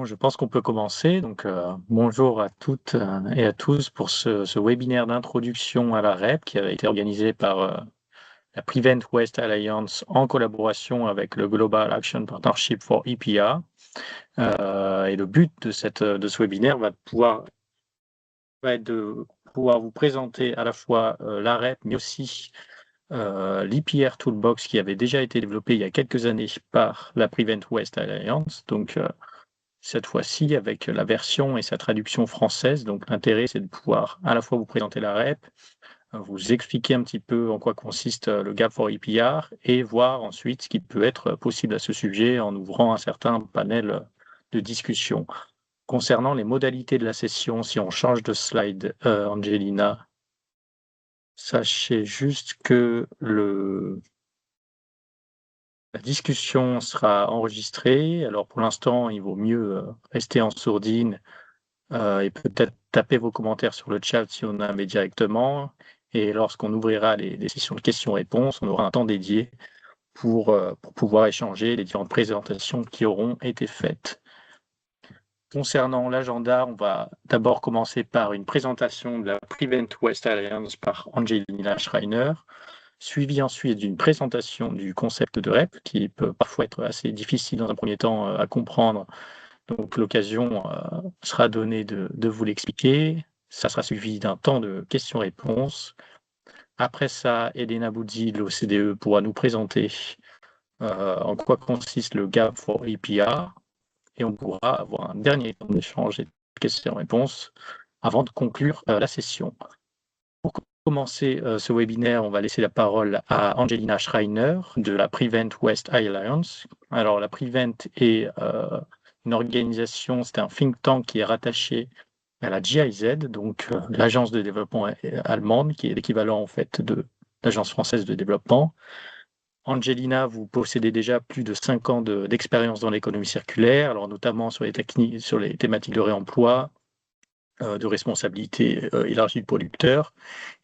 Bon, je pense qu'on peut commencer. Donc, bonjour à toutes et à tous pour ce webinaire d'introduction à la REP qui a été organisé par la Prevent Waste Alliance en collaboration avec le Global Action Partnership for EPR. Et le but de ce webinaire va être de pouvoir vous présenter à la fois la REP, mais aussi l'EPR Toolbox qui avait déjà été développé il y a quelques années par la Prevent Waste Alliance. Donc, cette fois-ci avec la version et sa traduction française. Donc l'intérêt, c'est de pouvoir à la fois vous présenter la REP, vous expliquer un petit peu en quoi consiste le Gap for EPR et voir ensuite ce qui peut être possible à ce sujet en ouvrant un certain panel de discussion. Concernant les modalités de la session, si on change de slide, Angelina, sachez juste que la discussion sera enregistrée. Alors pour l'instant, il vaut mieux rester en sourdine et peut-être taper vos commentaires sur le chat si on a un mais directement. Et lorsqu'on ouvrira les sessions de questions-réponses, on aura un temps dédié pour pouvoir échanger les différentes présentations qui auront été faites. Concernant l'agenda, on va d'abord commencer par une présentation de la Prevent Waste Alliance par Angelina Schreiner, suivie ensuite d'une présentation du concept de REP, qui peut parfois être assez difficile dans un premier temps à comprendre. Donc l'occasion sera donnée de vous l'expliquer. Ça sera suivi d'un temps de questions-réponses. Après ça, Elena Boudzi de l'OCDE pourra nous présenter en quoi consiste le Gap for EPR. Et on pourra avoir un dernier temps d'échange et de questions-réponses avant de conclure la session. Pour commencer ce webinaire, on va laisser la parole à Angelina Schreiner de la Prevent Waste Alliance. Alors la Prevent est une organisation, c'est un think tank qui est rattaché à la GIZ, donc l'agence de développement allemande, qui est l'équivalent en fait de l'agence française de développement. Angelina, vous possédez déjà plus de 5 ans d'expérience dans l'économie circulaire, alors notamment sur les thématiques de réemploi, de responsabilité élargie du producteur,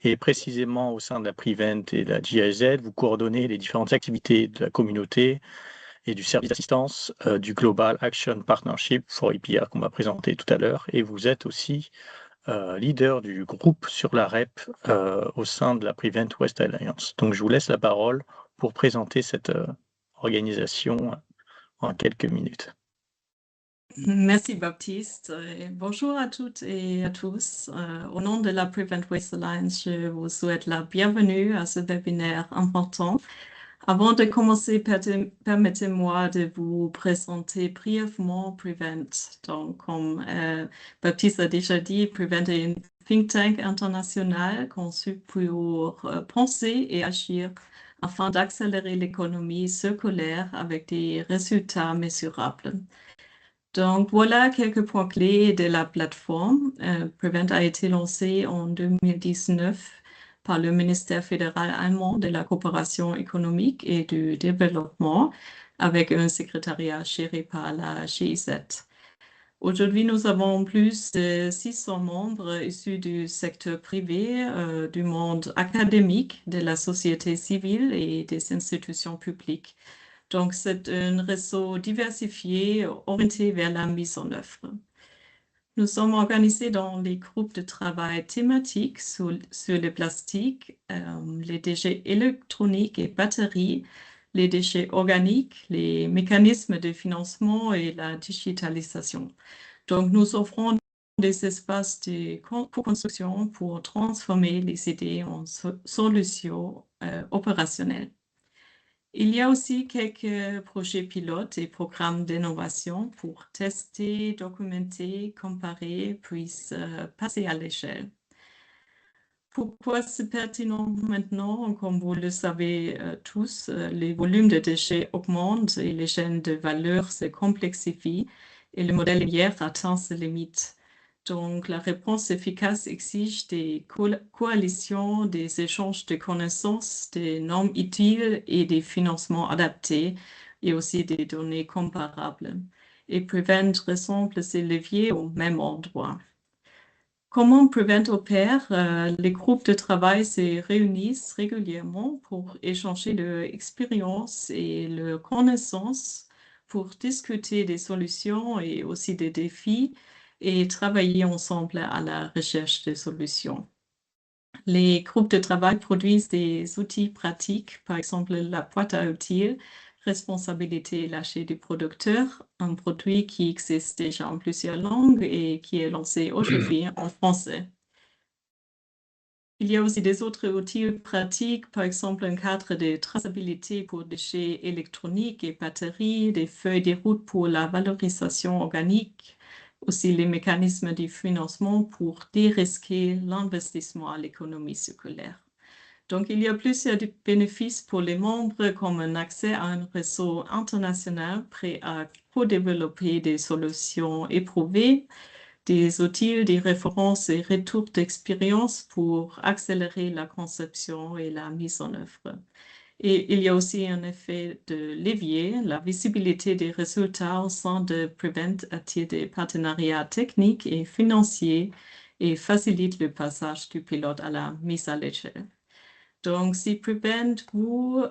et précisément au sein de la Prevent et de la GIZ, vous coordonnez les différentes activités de la communauté et du service d'assistance du Global Action Partnership for EPR qu'on va présenter tout à l'heure, et vous êtes aussi leader du groupe sur la REP au sein de la Prevent Waste Alliance. Donc je vous laisse la parole pour présenter cette organisation en quelques minutes. Merci Baptiste. Bonjour à toutes et à tous. Au nom de la Prevent Waste Alliance, je vous souhaite la bienvenue à ce webinaire important. Avant de commencer, permettez-moi de vous présenter brièvement Prevent. Donc, comme Baptiste a déjà dit, Prevent est une think tank international conçu pour penser et agir afin d'accélérer l'économie circulaire avec des résultats mesurables. Donc, voilà quelques points clés de la plateforme. Prevent a été lancé en 2019 par le ministère fédéral allemand de la coopération économique et du développement, avec un secrétariat géré par la GIZ. Aujourd'hui, nous avons plus de 600 membres issus du secteur privé, du monde académique, de la société civile et des institutions publiques. Donc, c'est un réseau diversifié, orienté vers la mise en œuvre. Nous sommes organisés dans les groupes de travail thématiques sur les plastiques, les déchets électroniques et batteries, les déchets organiques, les mécanismes de financement et la digitalisation. Donc, nous offrons des espaces de co-construction pour transformer les idées en solutions opérationnelles. Il y a aussi quelques projets pilotes et programmes d'innovation pour tester, documenter, comparer, puis passer à l'échelle. Pourquoi c'est pertinent maintenant? Comme vous le savez tous, les volumes de déchets augmentent et les chaînes de valeur se complexifient et le modèle linéaire atteint ses limites. Donc, la réponse efficace exige des coalitions, des échanges de connaissances, des normes utiles et des financements adaptés, et aussi des données comparables. Et Prevent ressemble ces leviers au même endroit. Comment Prevent opère? Les groupes de travail se réunissent régulièrement pour échanger leurs expériences et leurs connaissances pour discuter des solutions et aussi des défis et travailler ensemble à la recherche de solutions. Les groupes de travail produisent des outils pratiques, par exemple la boîte à outils, responsabilité lâchée du producteur, un produit qui existe déjà en plusieurs langues et qui est lancé aujourd'hui en français. Il y a aussi des autres outils pratiques, par exemple un cadre de traçabilité pour déchets électroniques et batteries, des feuilles de route pour la valorisation organique, aussi les mécanismes de financement pour dérisquer l'investissement à l'économie circulaire. Donc, il y a plusieurs bénéfices pour les membres, comme un accès à un réseau international prêt à co-développer des solutions éprouvées, des outils, des références et retours d'expérience pour accélérer la conception et la mise en œuvre. Et il y a aussi un effet de levier. La visibilité des résultats au sein de Prevent attire des partenariats techniques et financiers et facilite le passage du pilote à la mise à l'échelle. Donc, si Prevent vous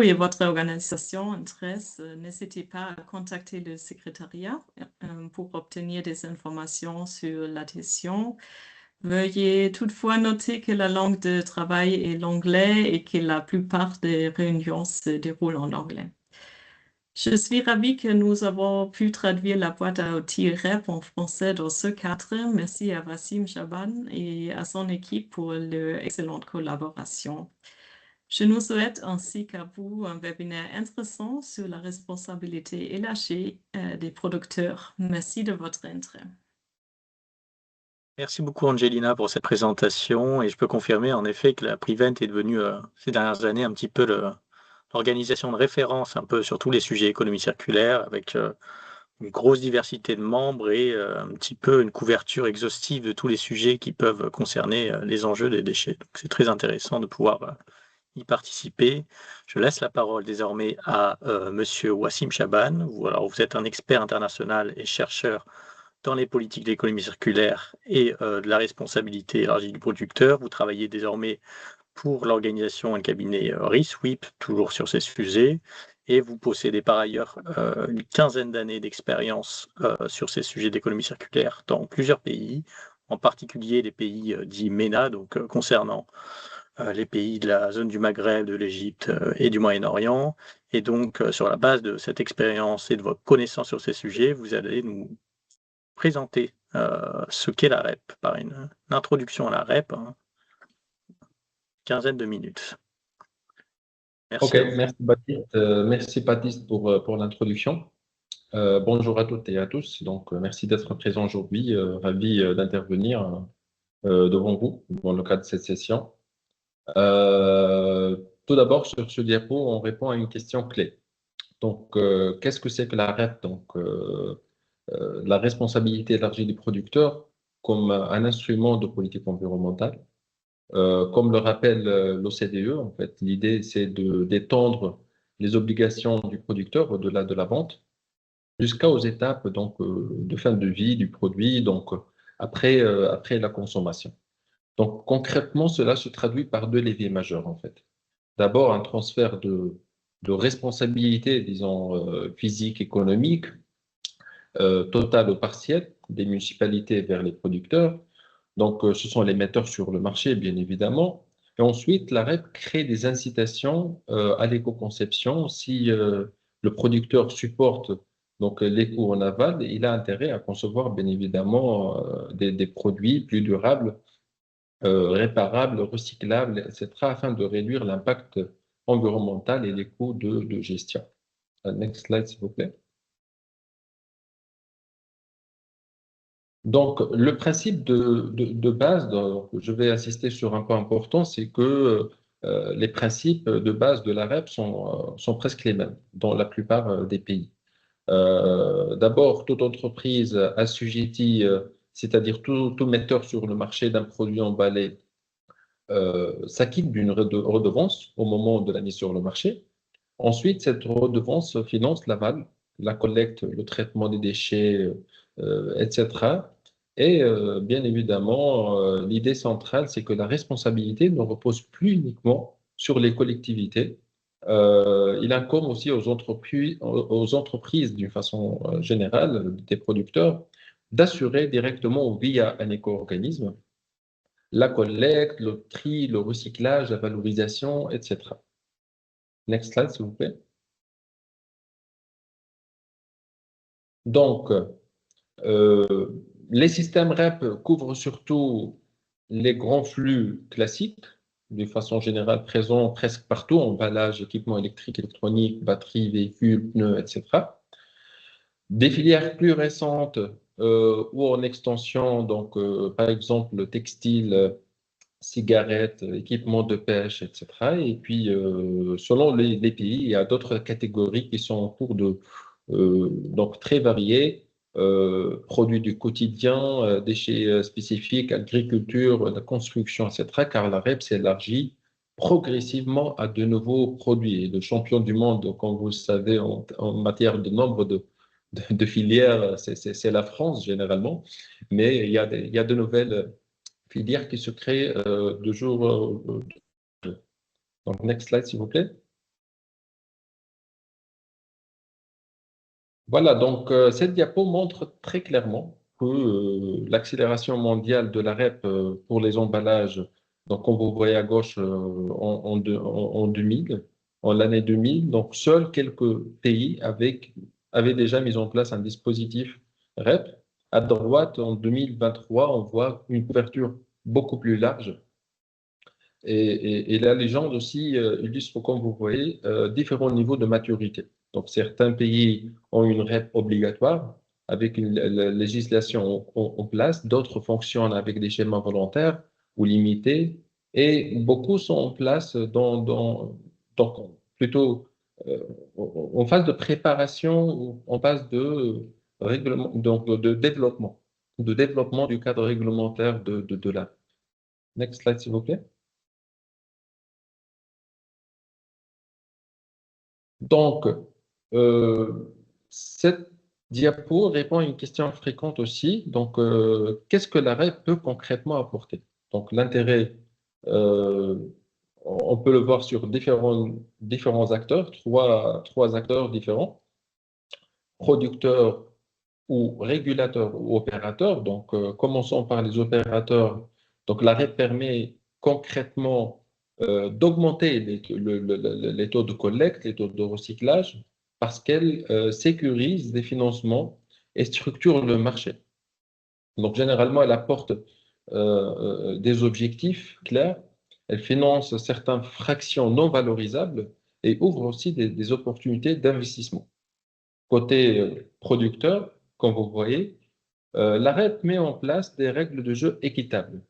et votre organisation intéressent, n'hésitez pas à contacter le secrétariat pour obtenir des informations sur l'adhésion. Veuillez toutefois noter que la langue de travail est l'anglais et que la plupart des réunions se déroulent en anglais. Je suis ravie que nous avons pu traduire la boîte à outils REP en français dans ce cadre. Merci à Wassim Chaban et à son équipe pour leur excellente collaboration. Je nous souhaite ainsi qu'à vous un webinaire intéressant sur la responsabilité élargie des producteurs. Merci de votre intérêt. Merci beaucoup Angelina pour cette présentation et je peux confirmer en effet que la Prevent est devenue ces dernières années un petit peu l'organisation de référence un peu sur tous les sujets économie circulaire avec une grosse diversité de membres et un petit peu une couverture exhaustive de tous les sujets qui peuvent concerner les enjeux des déchets. Donc c'est très intéressant de pouvoir y participer. Je laisse la parole désormais à Monsieur Wassim Chaban. Vous êtes un expert international et chercheur dans les politiques d'économie circulaire et de la responsabilité élargie du producteur. Vous travaillez désormais pour l'organisation et le cabinet RISWIP, toujours sur ces sujets, et vous possédez par ailleurs une quinzaine d'années d'expérience sur ces sujets d'économie circulaire dans plusieurs pays, en particulier les pays dits MENA, donc concernant les pays de la zone du Maghreb, de l'Égypte et du Moyen-Orient. Et donc, sur la base de cette expérience et de votre connaissance sur ces sujets, vous allez nous présenter ce qu'est la REP par une introduction à la REP, hein, quinzaine de minutes. Merci Ok, à vous. merci Baptiste pour l'introduction. Bonjour à toutes et à tous. Donc, merci d'être présent aujourd'hui. Ravi d'intervenir devant vous dans le cadre de cette session. Tout d'abord, sur ce diapo, on répond à une question clé. Donc, qu'est-ce que c'est que la REP? Donc, la responsabilité élargie du producteur comme un instrument de politique environnementale. Comme le rappelle l'OCDE, en fait, l'idée, c'est d'étendre les obligations du producteur au-delà de la vente jusqu'aux étapes donc, de fin de vie du produit, donc après la consommation. Donc, concrètement, cela se traduit par deux leviers majeurs, en fait. D'abord, un transfert de responsabilité, disons, physique, économique, totale ou partielle, des municipalités vers les producteurs. Donc, ce sont les metteurs sur le marché, bien évidemment. Et ensuite, la REP crée des incitations à l'éco-conception. Si le producteur supporte donc, les coûts en aval, il a intérêt à concevoir, bien évidemment, des produits plus durables, réparables, recyclables, etc., afin de réduire l'impact environnemental et les coûts de gestion. Next slide, s'il vous plaît. Donc, le principe de base, donc, je vais insister sur un point important, c'est que les principes de base de la REP sont presque les mêmes dans la plupart des pays. D'abord, toute entreprise assujettie, c'est-à-dire tout metteur sur le marché d'un produit emballé, s'acquitte d'une redevance au moment de la mise sur le marché. Ensuite, cette redevance finance l'aval, la collecte, le traitement des déchets, etc. Et bien évidemment, l'idée centrale, c'est que la responsabilité ne repose plus uniquement sur les collectivités, Il incombe aussi aux entreprises d'une façon générale, des producteurs, d'assurer directement ou via un éco-organisme la collecte, le tri, le recyclage, la valorisation, etc. Next slide, s'il vous plaît. Donc, les systèmes REP couvrent surtout les grands flux classiques, de façon générale présents presque partout, emballage, équipements électriques, électroniques, batteries, véhicules, pneus, etc. Des filières plus récentes ou en extension, donc par exemple le textile, cigarettes, équipements de pêche, etc. Et puis, selon les pays, il y a d'autres catégories qui sont en cours donc très variées, produits du quotidien, déchets spécifiques, agriculture, la construction, etc. Car la REP s'élargit progressivement à de nouveaux produits. Et le champion du monde, comme vous le savez, en matière de nombre de filières, c'est la France généralement, mais il y a de nouvelles filières qui se créent de jour. Donc, next slide, s'il vous plaît. Voilà, donc cette diapo montre très clairement que l'accélération mondiale de la REP pour les emballages, donc comme vous voyez à gauche en 2000, en l'année 2000, donc seuls quelques pays avaient déjà mis en place un dispositif REP. À droite, en 2023, on voit une couverture beaucoup plus large. Et la légende aussi illustre, comme vous voyez, différents niveaux de maturité. Donc, certains pays ont une REP obligatoire avec la législation en place, d'autres fonctionnent avec des schémas volontaires ou limités, et beaucoup sont en place donc plutôt en phase de préparation ou en phase de règlement, donc de développement du cadre réglementaire de la. Next slide, s'il vous plaît. Donc, cette diapo répond à une question fréquente aussi. Donc, qu'est-ce que l'arrêt peut concrètement apporter? Donc, l'intérêt, euh, on peut le voir sur différents acteurs, trois acteurs différents, producteurs ou régulateurs ou opérateurs. Donc, commençons par les opérateurs. Donc, l'arrêt permet concrètement d'augmenter les taux de collecte, les taux de recyclage, parce qu'elle sécurise les financements et structure le marché. Donc, généralement, elle apporte des objectifs clairs, elle finance certaines fractions non valorisables et ouvre aussi des opportunités d'investissement. Côté producteur, comme vous voyez, la REP met en place des règles de jeu équitables.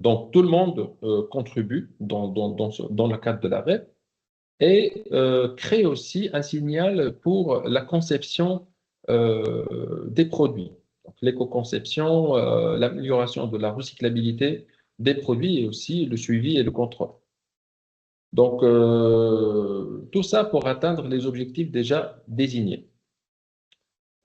Donc, tout le monde contribue dans le cadre de la REP et crée aussi un signal pour la conception des produits. L'éco-conception, l'amélioration de la recyclabilité des produits et aussi le suivi et le contrôle. Donc, tout ça pour atteindre les objectifs déjà désignés.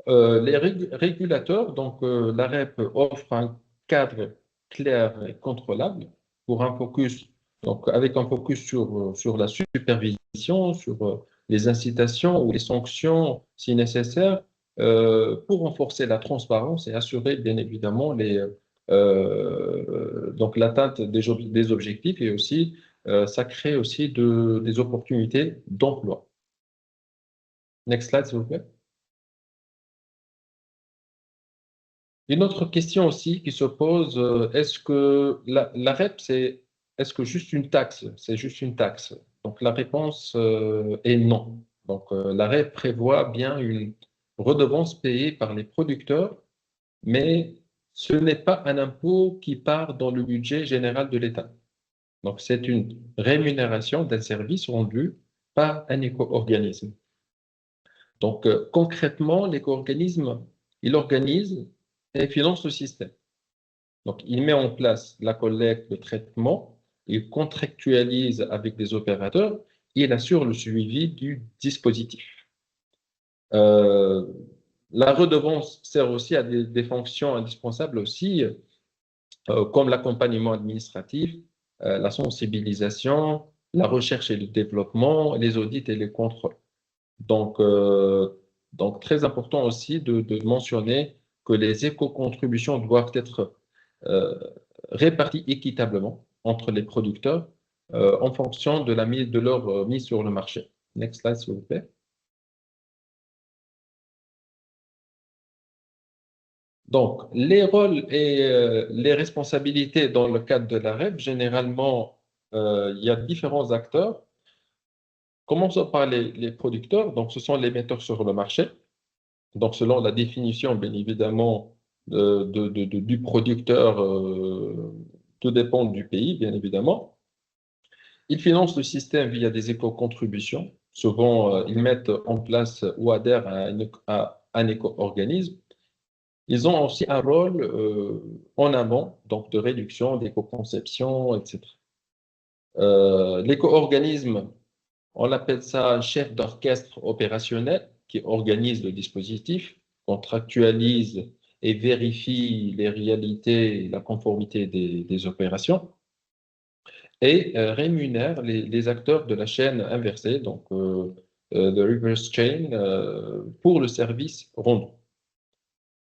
Les régulateurs, donc la REP offre un cadre clair et contrôlable pour un focus, donc avec un focus sur la supervision, sur les incitations ou les sanctions si nécessaire, pour renforcer la transparence et assurer bien évidemment donc l'atteinte des objectifs et aussi ça crée aussi des opportunités d'emploi. Next slide, s'il vous plaît. Une autre question aussi qui se pose, est-ce que la REP, est-ce que juste une taxe? C'est juste une taxe. Donc la réponse est non. Donc la REP prévoit bien une redevance payée par les producteurs, mais ce n'est pas un impôt qui part dans le budget général de l'État. Donc c'est une rémunération d'un service rendu par un éco-organisme. Donc concrètement, l'éco-organisme, il organise et finance le système. Donc, il met en place la collecte, le traitement, il contractualise avec des opérateurs et il assure le suivi du dispositif. La redevance sert aussi à des fonctions indispensables aussi, comme l'accompagnement administratif, la sensibilisation, la recherche et le développement, les audits et les contrôles. Donc, très important aussi de mentionner que les éco-contributions doivent être euh, réparties équitablement entre les producteurs en fonction de leur mise sur le marché. Next slide, s'il vous plaît. Donc, les rôles et les responsabilités dans le cadre de la REP, généralement, il y a différents acteurs. Commençons par les producteurs. Donc, ce sont les metteurs sur le marché. Donc, selon la définition, bien évidemment, du producteur, tout dépend du pays, bien évidemment. Ils financent le système via des éco-contributions. Souvent, ils mettent en place ou adhèrent à un éco-organisme. Ils ont aussi un rôle en amont, donc de réduction d'éco-conception, etc. L'éco-organisme, on appelle ça un chef d'orchestre opérationnel qui organise le dispositif, contractualise et vérifie les réalités et la conformité des opérations et rémunère les acteurs de la chaîne inversée, donc the reverse chain, pour le service rendu.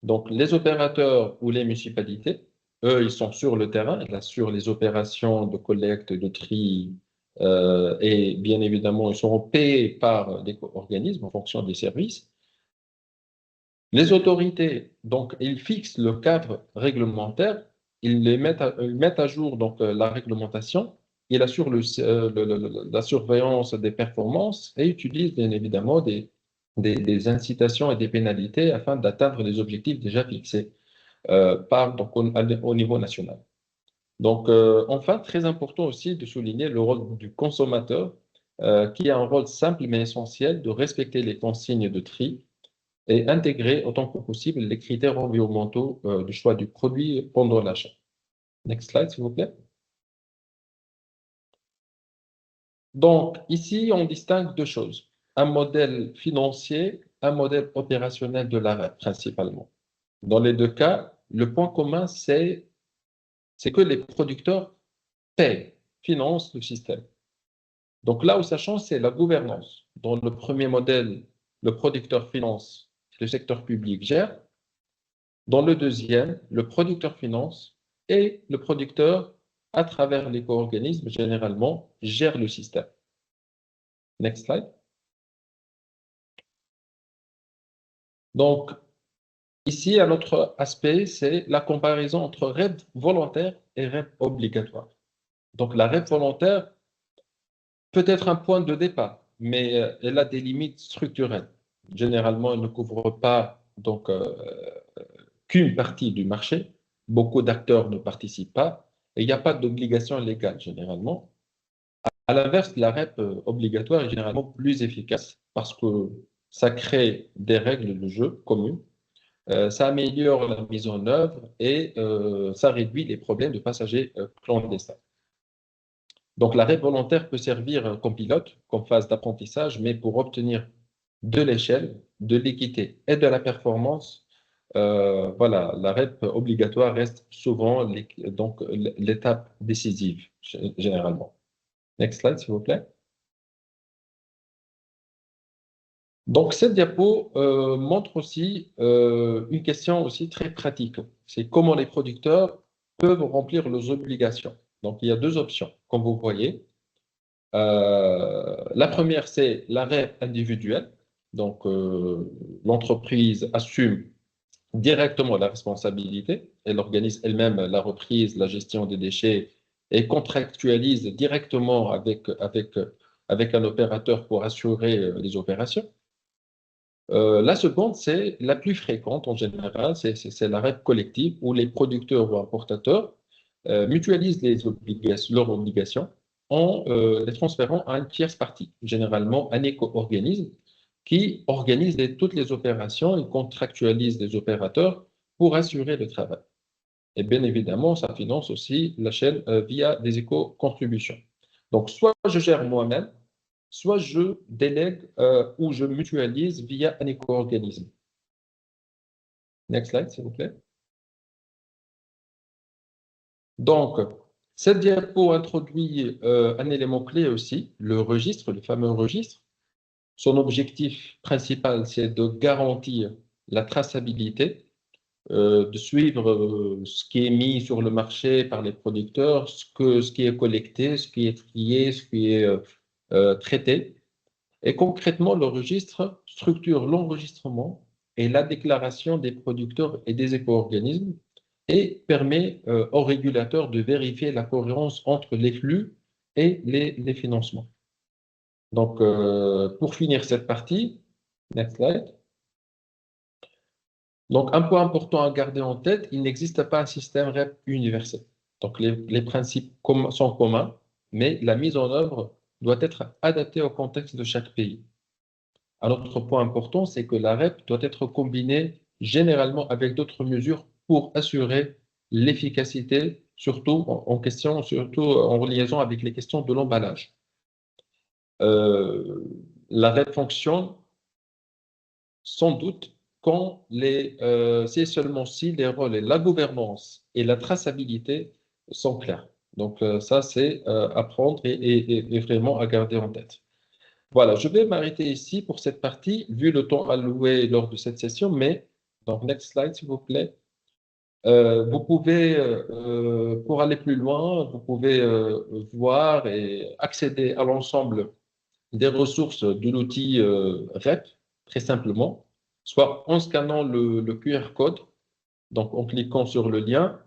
Donc, les opérateurs ou les municipalités, eux, ils sont sur le terrain, ils assurent les opérations de collecte, de tri, et bien évidemment, ils seront payés par des organismes en fonction des services. Les autorités, donc, ils fixent le cadre réglementaire, ils mettent à jour donc, la réglementation, ils assurent la surveillance des performances et utilisent bien évidemment des incitations et des pénalités afin d'atteindre les objectifs déjà fixés donc, au niveau national. Donc, enfin, très important aussi de souligner le rôle du consommateur, qui a un rôle simple mais essentiel de respecter les consignes de tri et intégrer autant que possible les critères environnementaux du choix du produit pendant l'achat. Next slide, s'il vous plaît. Donc, ici, on distingue deux choses. Un modèle financier, un modèle opérationnel de l'arrêt, principalement. Dans les deux cas, le point commun, c'est que les producteurs paient, financent le système. Donc là où ça change, c'est la gouvernance. Dans le premier modèle, le producteur finance, le secteur public gère. Dans le deuxième, le producteur finance et le producteur, à travers l'éco-organisme, généralement, gère le système. Next slide. Donc, ici, un autre aspect, c'est la comparaison entre REP volontaire et REP obligatoire. Donc, la REP volontaire peut être un point de départ, mais elle a des limites structurelles. Généralement, elle ne couvre pas donc, qu'une partie du marché. Beaucoup d'acteurs ne participent pas et il n'y a pas d'obligation légale généralement. À l'inverse, la REP obligatoire est généralement plus efficace parce que ça crée des règles de jeu communes, ça améliore la mise en œuvre et ça réduit les problèmes de passagers clandestins. Donc, la REP volontaire peut servir comme pilote, comme phase d'apprentissage, mais pour obtenir de l'échelle, de l'équité et de la performance, voilà, la REP obligatoire reste souvent l'étape décisive, généralement. Next slide, s'il vous plaît. Donc, cette diapo montre aussi une question aussi très pratique. C'est comment les producteurs peuvent remplir leurs obligations. Donc, il y a deux options, comme vous voyez. La première, c'est l'arrêt individuel. Donc, l'entreprise assume directement la responsabilité. Elle organise elle-même la reprise, la gestion des déchets et contractualise directement avec un opérateur pour assurer les opérations. La seconde, c'est la plus fréquente en général, c'est la REP collective où les producteurs ou importateurs mutualisent leurs obligations en les transférant à une tierce partie, généralement un éco-organisme qui organise toutes les opérations et contractualise les opérateurs pour assurer le travail. Et bien évidemment, ça finance aussi la chaîne via des éco-contributions. Donc, soit je gère moi-même, soit je délègue ou je mutualise via un éco-organisme. Next slide, s'il vous plaît. Donc, Cette diapo introduit un élément clé aussi, le registre, le fameux registre. Son objectif principal, c'est de garantir la traçabilité, de suivre ce qui est mis sur le marché par les producteurs, ce qui est collecté, ce qui est trié, ce qui est traité. Et concrètement, le registre structure l'enregistrement et la déclaration des producteurs et des éco-organismes et permet aux régulateurs de vérifier la cohérence entre les flux et les financements. Donc, pour finir cette partie, next slide. Donc, un point important à garder en tête, il n'existe pas un système REP universel. Donc, les principes sont communs, mais la mise en œuvre doit être adaptée au contexte de chaque pays. Un autre point important, c'est que la REP doit être combinée généralement avec d'autres mesures pour assurer l'efficacité, surtout en liaison avec les questions de l'emballage. La REP fonctionne sans doute c'est seulement si les rôles et la gouvernance et la traçabilité sont clairs. Donc ça, c'est à prendre et vraiment à garder en tête. Voilà, je vais m'arrêter ici pour cette partie, vu le temps alloué lors de cette session, mais, donc, next slide, s'il vous plaît. Vous pouvez, pour aller plus loin, vous pouvez voir et accéder à l'ensemble des ressources de l'outil REP, très simplement, soit en scannant le QR code, donc en cliquant sur le lien,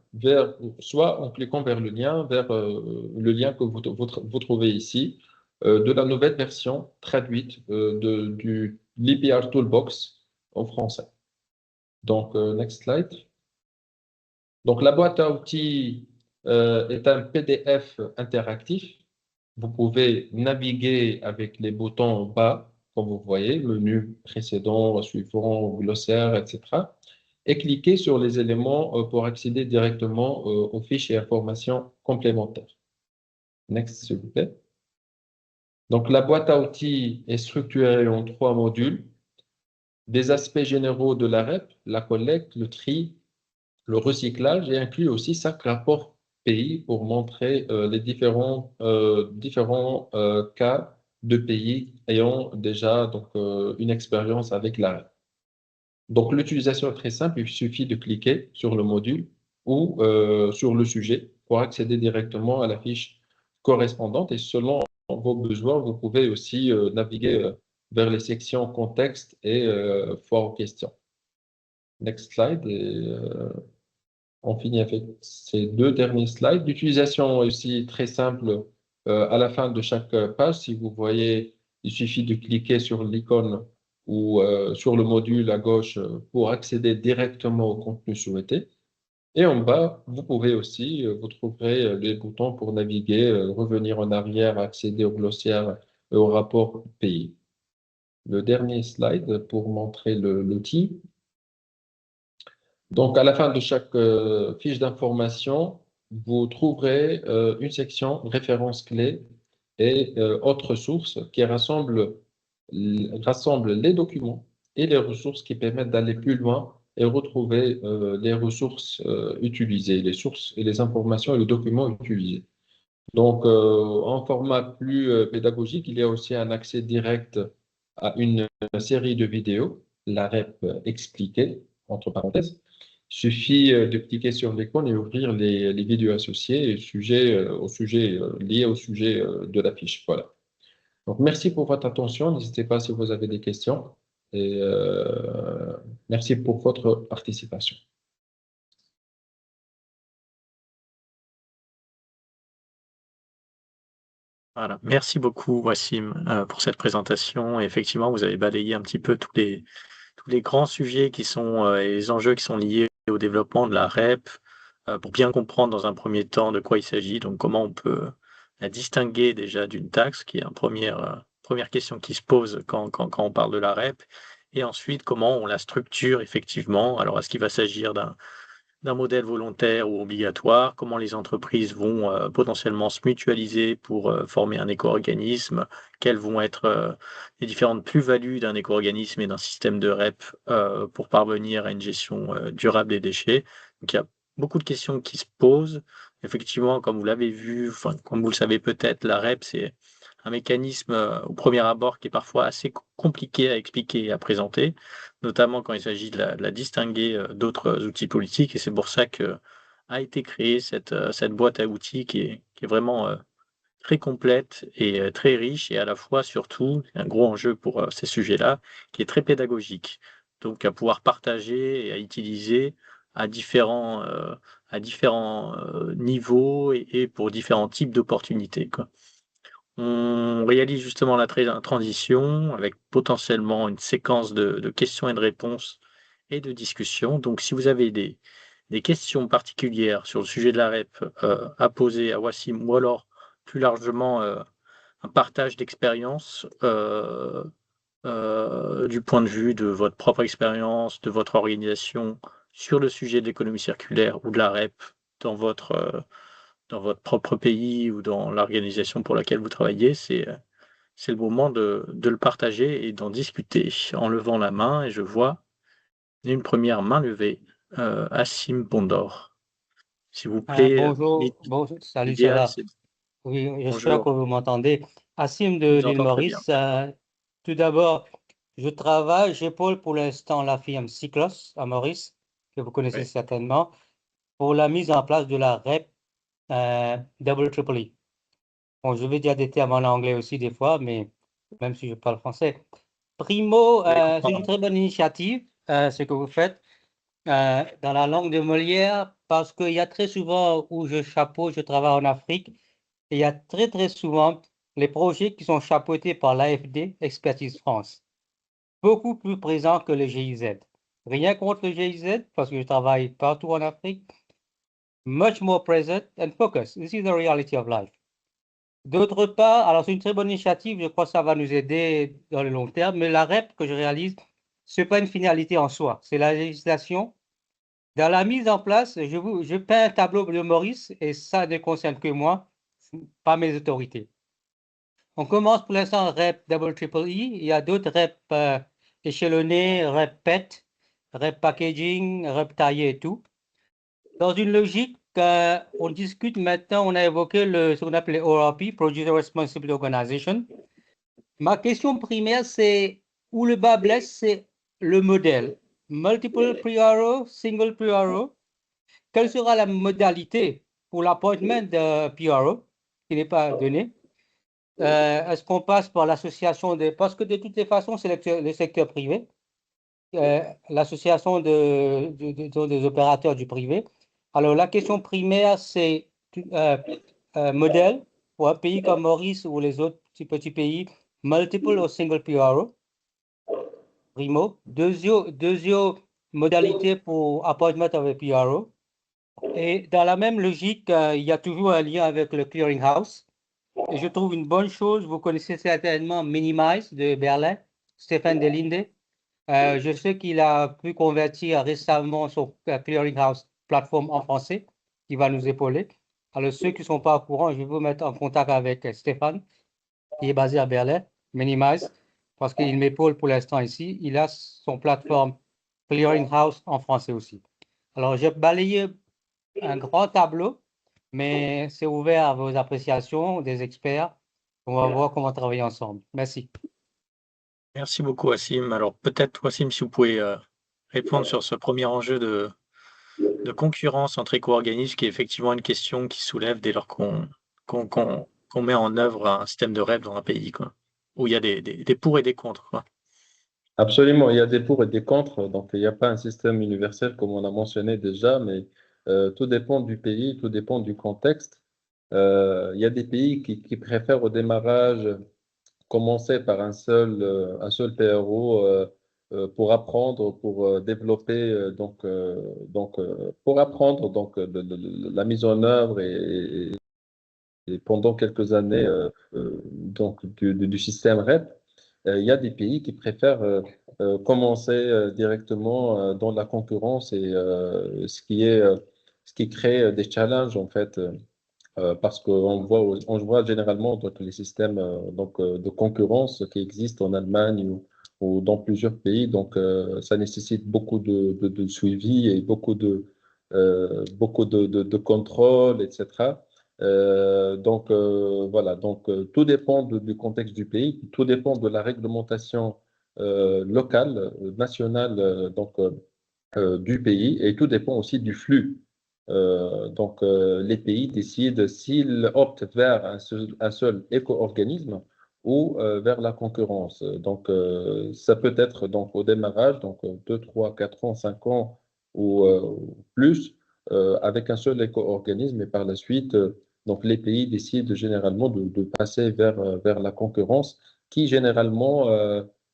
soit en cliquant vers le lien que vous trouvez ici, de la nouvelle version traduite du l'EPR Toolbox en français. Donc, next slide. Donc, la boîte à outils est un PDF interactif. Vous pouvez naviguer avec les boutons en bas, comme vous voyez, menu précédent, suivant, glossaire, etc. Et cliquer sur les éléments pour accéder directement aux fiches et informations complémentaires. Next, s'il vous plaît. Donc, la boîte à outils est structurée en 3 modules. Des aspects généraux de la REP, la collecte, le tri, le recyclage, et inclut aussi 5 rapports pays pour montrer les différents cas de pays ayant déjà une expérience avec la REP. Donc, l'utilisation est très simple, il suffit de cliquer sur le module ou sur le sujet pour accéder directement à la fiche correspondante, et selon vos besoins, vous pouvez aussi naviguer vers les sections contexte et foire aux questions. Next slide. On finit avec ces 2 derniers slides. L'utilisation est aussi très simple à la fin de chaque page. Si vous voyez, il suffit de cliquer sur l'icône ou sur le module à gauche pour accéder directement au contenu souhaité. Et en bas, vous pouvez aussi, vous trouverez les boutons pour naviguer, revenir en arrière, accéder au glossaire et au rapport pays. Le dernier slide pour montrer l'outil. Donc, à la fin de chaque fiche d'information, vous trouverez une section références clés et autres sources qui rassemble les documents et les ressources qui permettent d'aller plus loin et retrouver les ressources utilisées, les sources et les informations et les documents utilisés. Donc, en format plus pédagogique, il y a aussi un accès direct à une série de vidéos, la REP expliquée, entre parenthèses. Il suffit de cliquer sur l'icône et ouvrir les vidéos associées liées au sujet de la fiche. Voilà. Donc, merci pour votre attention. N'hésitez pas si vous avez des questions. Et merci pour votre participation. Voilà. Merci beaucoup, Wassim, pour cette présentation. Et effectivement, vous avez balayé un petit peu tous les grands sujets qui sont et les enjeux qui sont liés au développement de la REP, pour bien comprendre dans un premier temps de quoi il s'agit, donc comment on peut la distinguer déjà d'une taxe, qui est une première question qui se pose quand on parle de la REP, et ensuite comment on la structure effectivement. Alors, est-ce qu'il va s'agir d'un modèle volontaire ou obligatoire, comment les entreprises vont potentiellement se mutualiser pour former un éco-organisme, quelles vont être les différentes plus-values d'un éco-organisme et d'un système de REP pour parvenir à une gestion durable des déchets. Donc, il y a beaucoup de questions qui se posent. Effectivement, comme vous l'avez vu, enfin, comme vous le savez peut-être, la REP, c'est un mécanisme au premier abord qui est parfois assez compliqué à expliquer et à présenter, notamment quand il s'agit de la distinguer d'autres outils politiques. Et c'est pour ça que a été créée cette boîte à outils qui est vraiment très complète et très riche et à la fois, surtout, un gros enjeu pour ces sujets-là, qui est très pédagogique. Donc à pouvoir partager et à utiliser à différents niveaux et pour différents types d'opportunités, quoi. On réalise justement la transition avec potentiellement une séquence de questions et de réponses et de discussions. Donc si vous avez des questions particulières sur le sujet de la REP, à poser à Wassim ou alors plus largement, un partage d'expérience, du point de vue de votre propre expérience, de votre organisation sur le sujet de l'économie circulaire ou de la REP dans dans votre propre pays ou dans l'organisation pour laquelle vous travaillez, c'est le moment de le partager et d'en discuter en levant la main et je vois une première main levée, Assim Bondor. S'il vous plaît, Bonjour, salut, ça l'idéal, va? c'est Oui, j'espère que bonjour, vous m'entendez. Assim je de vous l'île entends très bien. Maurice, tout d'abord, j'épaule pour l'instant la firme Cyclos à Maurice, que vous connaissez Oui, certainement, pour la mise en place de la REP Double Triple E. Bon, je vais dire des termes en anglais aussi des fois, mais même si je parle français. Primo, vous allez c'est une comprendre. très bonne initiative, ce que vous faites. Dans la langue de Molière parce qu'il y a très souvent où je travaille en Afrique, et il y a très souvent les projets qui sont chapeautés par l'AFD, Expertise France, beaucoup plus présents que le GIZ. Rien contre le GIZ parce que je travaille partout en Afrique. Much more present and focused. This is the reality of life. D'autre part, alors c'est une très bonne initiative, je crois que ça va nous aider dans le long terme, mais la REP que je réalise, ce n'est pas une finalité en soi, c'est la législation. Dans la mise en place, je peins un tableau de Maurice et ça ne concerne que moi, pas mes autorités. On commence pour l'instant REP Double Triple E. Il y a d'autres REP échelonnés, REP PET, REP Packaging, REP taillé et tout. Dans une logique, on discute maintenant, on a évoqué ce qu'on appelle ORP, Producer Responsibility Organization. Ma question primaire, c'est où le bas blesse, c'est le modèle. Multiple PRO, single PRO. Quelle sera la modalité pour l'appointment de PRO, qui n'est pas donné? Est-ce qu'on passe par l'association des... Parce que de toutes les façons, c'est le secteur privé, l'association des opérateurs du privé. Alors, la question primaire, c'est modèle pour un pays comme Maurice ou les autres petits pays, multiple ou single PRO, primo. Deuxième modalité pour appointment avec PRO. Et dans la même logique, il y a toujours un lien avec le clearinghouse. Et je trouve une bonne chose, vous connaissez certainement Minimize de Berlin, Stéphane Delinde. Je sais qu'il a pu convertir récemment son clearinghouse plateforme en français, qui va nous épauler. Alors, ceux qui ne sont pas au courant, je vais vous mettre en contact avec Stéphane, qui est basé à Berlin, Minimize, parce qu'il m'épaule pour l'instant ici. Il a son plateforme clearinghouse en français aussi. Alors, j'ai balayé un grand tableau, mais c'est ouvert à vos appréciations des experts. On va voir comment travailler ensemble. Merci. Merci beaucoup, Wassim. Alors peut-être, Wassim, si vous pouvez répondre sur ce premier enjeu de concurrence entre éco-organismes, qui est effectivement une question qui soulève dès lors qu'on met en œuvre un système de REP dans un pays, quoi, où il y a des pour et des contre, quoi. Absolument, il y a des pour et des contre, donc il n'y a pas un système universel comme on a mentionné déjà, mais tout dépend du pays, tout dépend du contexte. Il y a des pays qui préfèrent au démarrage commencer par un seul PRO pour apprendre, pour développer, pour apprendre la mise en œuvre et pendant quelques années du système REP. Il y a des pays qui préfèrent commencer directement dans la concurrence et ce qui crée des challenges en fait. Parce on voit généralement les systèmes de concurrence qui existent en Allemagne ou dans plusieurs pays. Donc, ça nécessite beaucoup de suivi et beaucoup beaucoup de contrôle, etc. Voilà, tout dépend du contexte du pays, tout dépend de la réglementation locale, nationale, du pays, et tout dépend aussi du flux. Les pays décident s'ils optent vers un seul éco-organisme ou vers la concurrence. Ça peut être donc au démarrage, 2, 3, 4 ans, 5 ans ou plus, avec un seul éco-organisme, et par la suite, les pays décident généralement de passer vers la concurrence qui généralement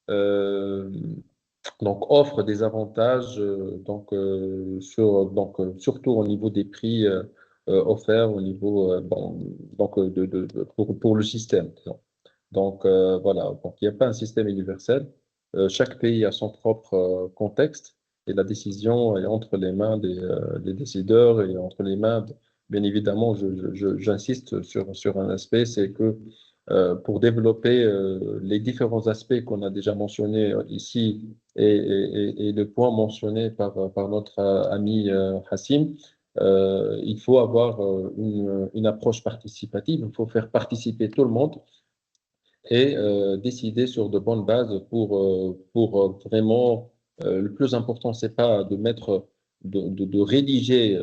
euh, offre des avantages surtout au niveau des prix offerts au niveau pour le système, disons. Voilà, donc il n'y a pas un système universel. Chaque pays a son propre contexte, et la décision est entre les mains des décideurs et entre les mains bien évidemment, j'insiste sur un aspect, c'est que pour développer les différents aspects qu'on a déjà mentionnés ici, et le point mentionné par notre ami Hassim, il faut avoir une approche participative, il faut faire participer tout le monde et décider sur de bonnes bases pour vraiment, le plus important, c'est pas de rédiger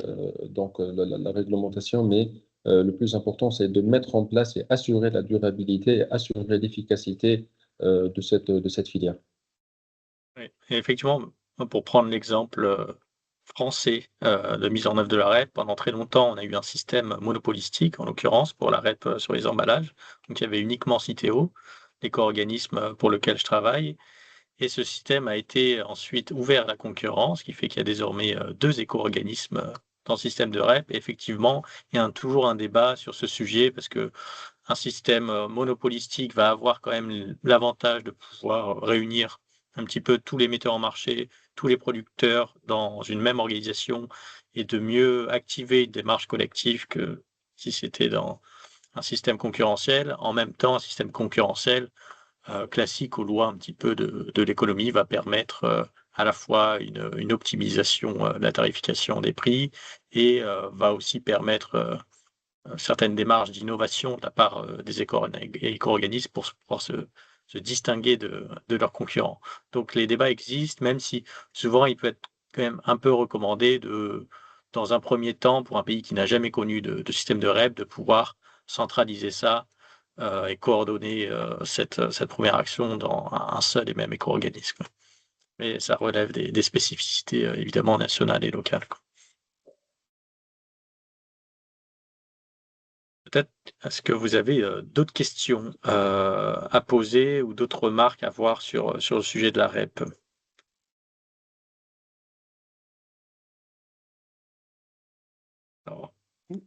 la réglementation, mais le plus important, c'est de mettre en place et assurer la durabilité et assurer l'efficacité de cette filière. Oui, et effectivement, pour prendre l'exemple français de mise en œuvre de la REP, pendant très longtemps, on a eu un système monopolistique, en l'occurrence, pour la REP sur les emballages. Donc, il y avait uniquement Citeo, l'éco-organisme pour lequel je travaille. Et ce système a été ensuite ouvert à la concurrence, ce qui fait qu'il y a désormais 2 éco-organismes dans le système de REP. Et effectivement, il y a toujours un débat sur ce sujet, parce que un système monopolistique va avoir quand même l'avantage de pouvoir réunir un petit peu tous les metteurs en marché, tous les producteurs dans une même organisation, et de mieux activer une démarche collective que si c'était dans un système concurrentiel. En même temps, un système concurrentiel classique aux lois un petit peu de l'économie va permettre à la fois une optimisation de la tarification des prix, et va aussi permettre certaines démarches d'innovation de la part des éco-organismes pour pouvoir se distinguer de leurs concurrents. Donc les débats existent, même si souvent il peut être quand même un peu recommandé dans un premier temps, pour un pays qui n'a jamais connu de système de REP, de pouvoir centraliser ça et coordonner cette première action dans un seul et même éco-organisme. Mais ça relève des spécificités évidemment nationales et locales, quoi. Peut-être, est-ce que vous avez d'autres questions à poser ou d'autres remarques à voir sur le sujet de la REP? Alors,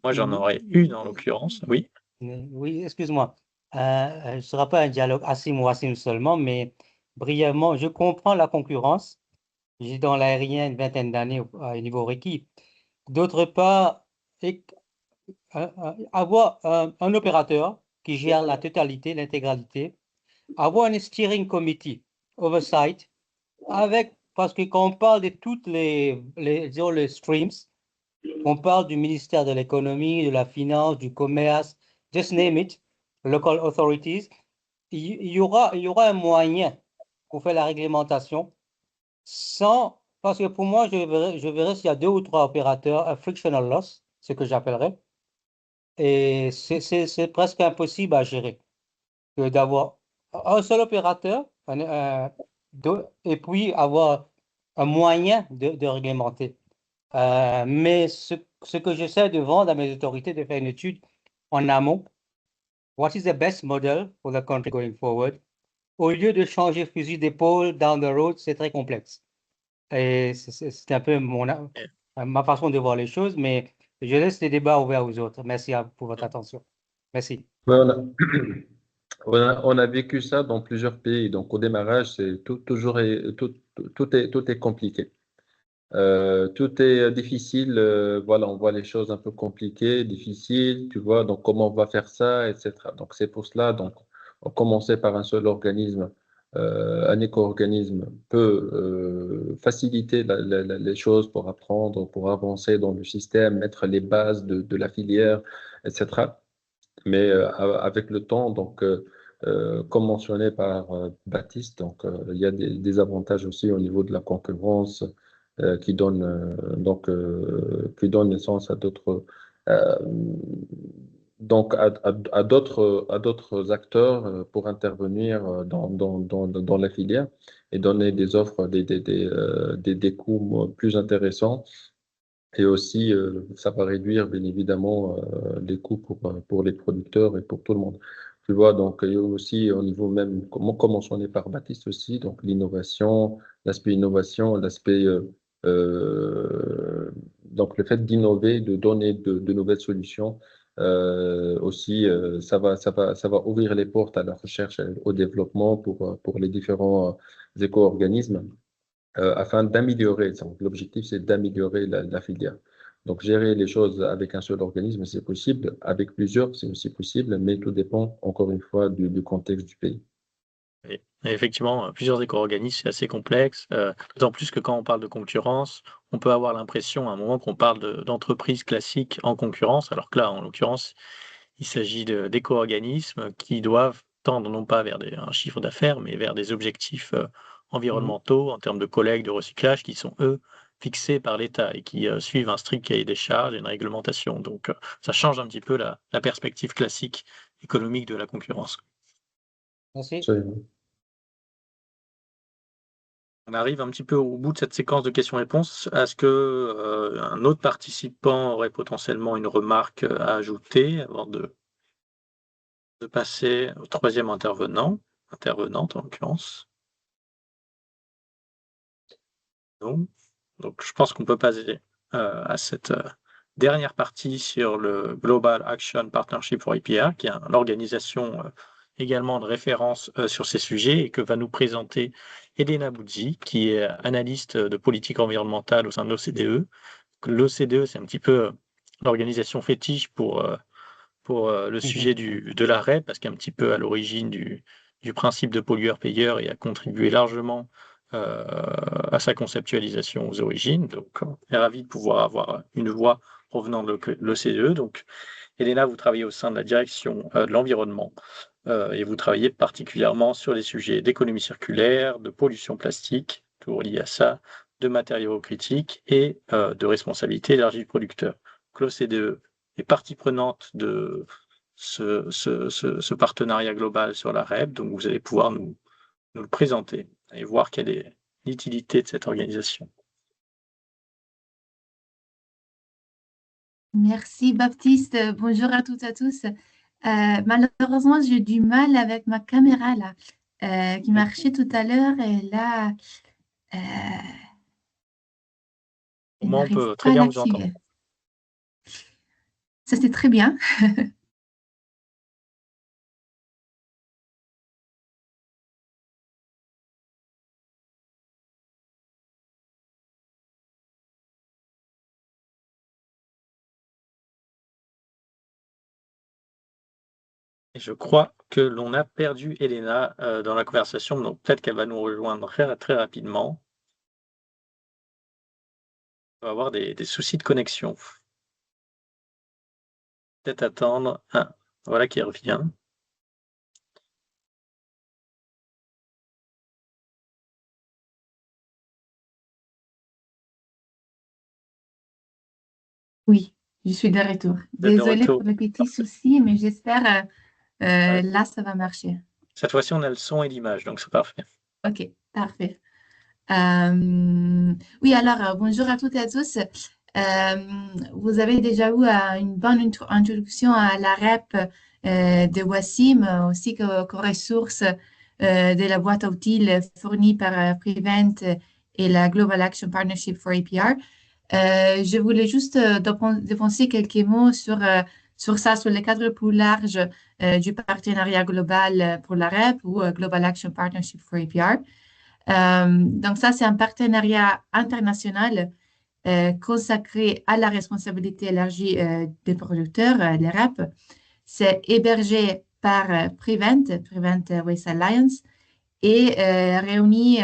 moi, j'en aurais une en l'occurrence, oui. Oui, excuse-moi. Ce ne sera pas un dialogue Hassim ou Hassim seulement, mais brièvement, je comprends la concurrence. J'ai dans l'aérien une vingtaine d'années au niveau Reiki. D'autre part, avoir un opérateur qui gère la totalité, l'intégralité, avoir un steering committee, oversight, parce que quand on parle de toutes disons, les streams, on parle du ministère de l'économie, de la finance, du commerce, just name it, local authorities, il y aura un moyen pour faire la réglementation parce que pour moi, je verrais s'il y a 2 ou 3 opérateurs, un frictional loss, ce que j'appellerais, et c'est presque impossible à gérer que d'avoir un seul opérateur et puis avoir un moyen de réglementer. Mais ce que j'essaie de vendre à mes autorités, de faire une étude en amont, what is the best model for the country going forward? Au lieu de changer fusil d'épaule down the road, c'est très complexe. Et c'est un peu ma façon de voir les choses, mais je laisse les débats ouverts aux autres. Merci pour votre attention. Merci. Voilà. On a vécu ça dans plusieurs pays. Donc, au démarrage, tout est compliqué. Tout est difficile. Voilà, on voit les choses un peu compliquées, difficiles, tu vois. Donc, comment on va faire ça, etc. Donc, c'est pour cela. Donc, on commençait par un seul organisme un éco-organisme peut faciliter les choses pour apprendre, pour avancer dans le système, mettre les bases de la filière, etc. Mais avec le temps, donc, comme mentionné par Baptiste, donc, il y a des avantages aussi au niveau de la concurrence qui qui donne naissance à d'autres euh, à d'autres acteurs pour intervenir dans la filière et donner des offres, des coûts plus intéressants. Et aussi, ça va réduire bien évidemment les coûts pour les producteurs et pour tout le monde. Tu vois, donc il y a aussi au niveau même, comme mentionné par Baptiste aussi, donc l'innovation, l'aspect innovation, l'aspect donc le fait d'innover, de donner de nouvelles solutions. Aussi, ça va ouvrir les portes à la recherche et au développement pour les différents éco-organismes afin d'améliorer. Donc, l'objectif, c'est d'améliorer la filière. Donc, gérer les choses avec un seul organisme, c'est possible. Avec plusieurs, c'est aussi possible, mais tout dépend, encore une fois, du contexte du pays. Et effectivement, plusieurs éco-organismes, c'est assez complexe, d'autant plus que quand on parle de concurrence, on peut avoir l'impression à un moment qu'on parle d'entreprises classiques en concurrence, alors que là, en l'occurrence, il s'agit d'éco-organismes qui doivent tendre non pas vers un chiffre d'affaires, mais vers des objectifs environnementaux en termes de collecte, de recyclage, qui sont, eux, fixés par l'État et qui suivent un strict cahier des charges et une réglementation. Donc, ça change un petit peu la perspective classique économique de la concurrence. Merci. Absolument. On arrive un petit peu au bout de cette séquence de questions-réponses. Est-ce que un autre participant aurait potentiellement une remarque à ajouter avant de passer au troisième intervenante en l'occurrence? Non. Donc je pense qu'on peut passer à cette dernière partie sur le Global Action Partnership for EPR, qui est l'organisation également de référence sur ces sujets et que va nous présenter Elena Buzzi, qui est analyste de politique environnementale au sein de l'OCDE. L'OCDE, c'est un petit peu l'organisation fétiche pour le sujet de la REP, parce qu'un petit peu à l'origine du principe de pollueur-payeur et a contribué largement à sa conceptualisation aux origines. Donc, on est ravi de pouvoir avoir une voix provenant de l'OCDE. Donc, Elena, vous travaillez au sein de la direction de l'environnement et vous travaillez particulièrement sur les sujets d'économie circulaire, de pollution plastique, tout lié à ça, de matériaux critiques et de responsabilité élargie du producteur. L'OCDE est partie prenante de ce partenariat global sur la REP, donc vous allez pouvoir nous le présenter et voir quelle est l'utilité de cette organisation. Merci Baptiste, bonjour à toutes et à tous. Malheureusement, j'ai du mal avec ma caméra là, qui marchait tout à l'heure et là, elle Moi, on n'arrive peut très pas à bien vous entendre. l'activer. Ça, c'est très bien. Et je crois que l'on a perdu Elena dans la conversation, donc peut-être qu'elle va nous rejoindre très rapidement. On va avoir des soucis de connexion. Peut-être attendre. Ah, voilà qui revient. Oui, je suis de retour. Vous êtes de Désolée retour. pour le petit souci, mais j'espère là, ça va marcher. Cette fois-ci, on a le son et l'image, donc c'est parfait. Ok, parfait. Oui, alors, bonjour à toutes et à tous. Vous avez déjà eu une bonne introduction à la REP de Wassim, aussi qu'aux ressources de la boîte à outils fournie par Prevent et la Global Action Partnership for APR. Je voulais juste dépenser quelques mots sur ça, sur le cadre plus large du partenariat global pour la REP ou Global Action Partnership for APR. Donc ça, c'est un partenariat international consacré à la responsabilité élargie des producteurs, les REP. C'est hébergé par Prevent Waste Alliance, et réunit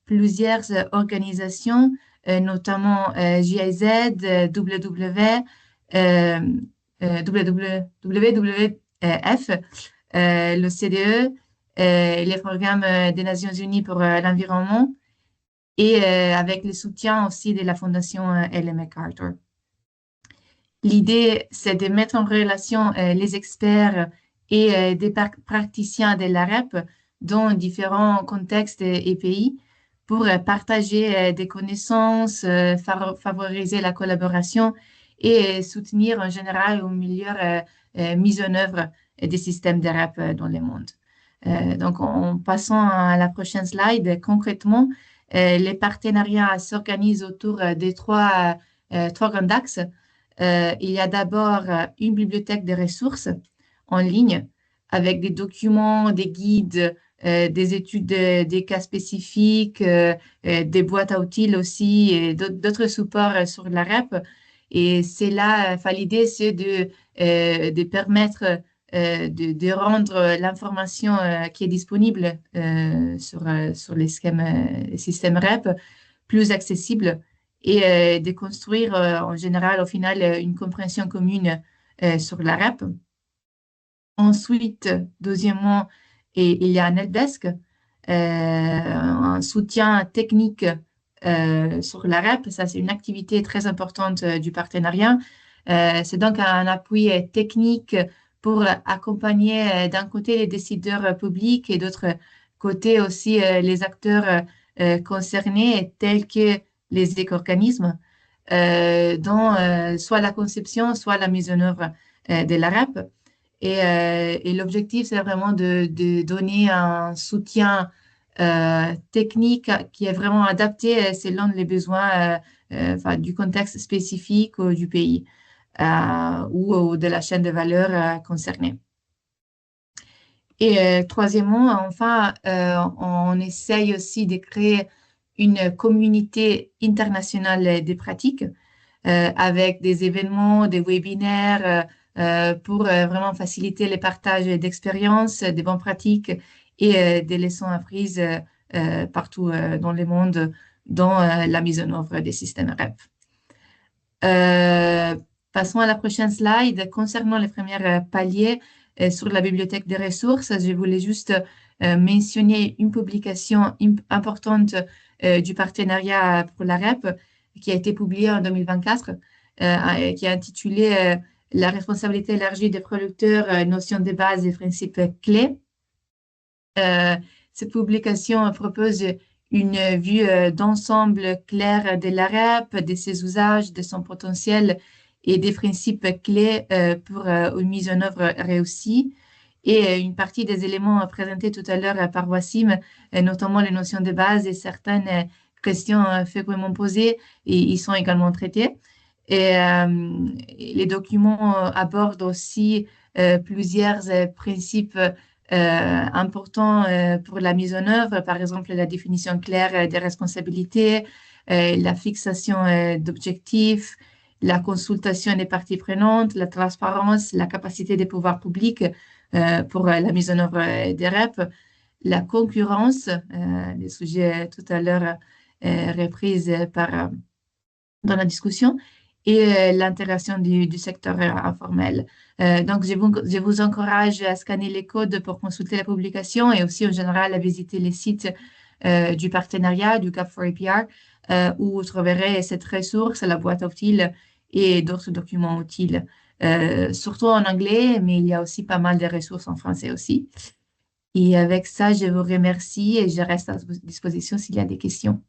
plusieurs organisations, notamment GIZ, WWF, l'OCDE, les programmes des Nations Unies pour l'environnement et avec le soutien aussi de la Fondation Ellen MacArthur. L'idée, c'est de mettre en relation les experts et des praticiens de la REP dans différents contextes et pays pour partager des connaissances, favoriser la collaboration et soutenir en général une meilleure mise en œuvre des systèmes de REP dans le monde. Donc, en passant à la prochaine slide, concrètement, les partenariats s'organisent autour des trois grands axes. Il y a d'abord une bibliothèque de ressources en ligne avec des documents, des guides, des études, des cas spécifiques, des boîtes à outils aussi et d'autres supports sur la REP. Et c'est là, l'idée, c'est de permettre de rendre l'information qui est disponible sur les systèmes REP plus accessible et de construire en général, au final, une compréhension commune sur la REP. Ensuite, deuxièmement, il y a un helpdesk, un soutien technique sur la REP. Ça, c'est une activité très importante du partenariat. C'est donc un appui technique pour accompagner d'un côté les décideurs publics et d'autre côté aussi les acteurs concernés tels que les éco-organismes dans soit la conception, soit la mise en œuvre de la REP. Et l'objectif, c'est vraiment de donner un soutien technique qui est vraiment adapté selon les besoins du contexte spécifique du pays ou de la chaîne de valeur concernée. Et troisièmement, enfin, on essaye aussi de créer une communauté internationale des pratiques avec des événements, des webinaires pour vraiment faciliter les partages d'expériences, des bonnes pratiques et des leçons apprises partout dans le monde dans la mise en œuvre des systèmes REP. Passons à la prochaine slide. Concernant les premiers paliers sur la bibliothèque des ressources, je voulais juste mentionner une publication importante du partenariat pour la REP qui a été publiée en 2024, qui est intitulée La responsabilité élargie des producteurs, notions de base et principes clés. Cette publication propose une vue d'ensemble claire de la REP, de ses usages, de son potentiel et des principes clés pour une mise en œuvre réussie. Et une partie des éléments présentés tout à l'heure par Wassim, notamment les notions de base et certaines questions fréquemment posées, et ils sont également traités. Et les documents abordent aussi plusieurs principes importants pour la mise en œuvre, par exemple la définition claire des responsabilités, la fixation d'objectifs, la consultation des parties prenantes, la transparence, la capacité des pouvoirs publics pour la mise en œuvre des REP, la concurrence, les sujets tout à l'heure repris dans la discussion, et l'intégration du secteur informel. Donc, je vous encourage à scanner les codes pour consulter la publication et aussi en général à visiter les sites du partenariat, du Gap4APR, où vous trouverez cette ressource, la boîte à outils et d'autres documents utiles, surtout en anglais, mais il y a aussi pas mal de ressources en français aussi. Et avec ça, je vous remercie et je reste à votre disposition s'il y a des questions.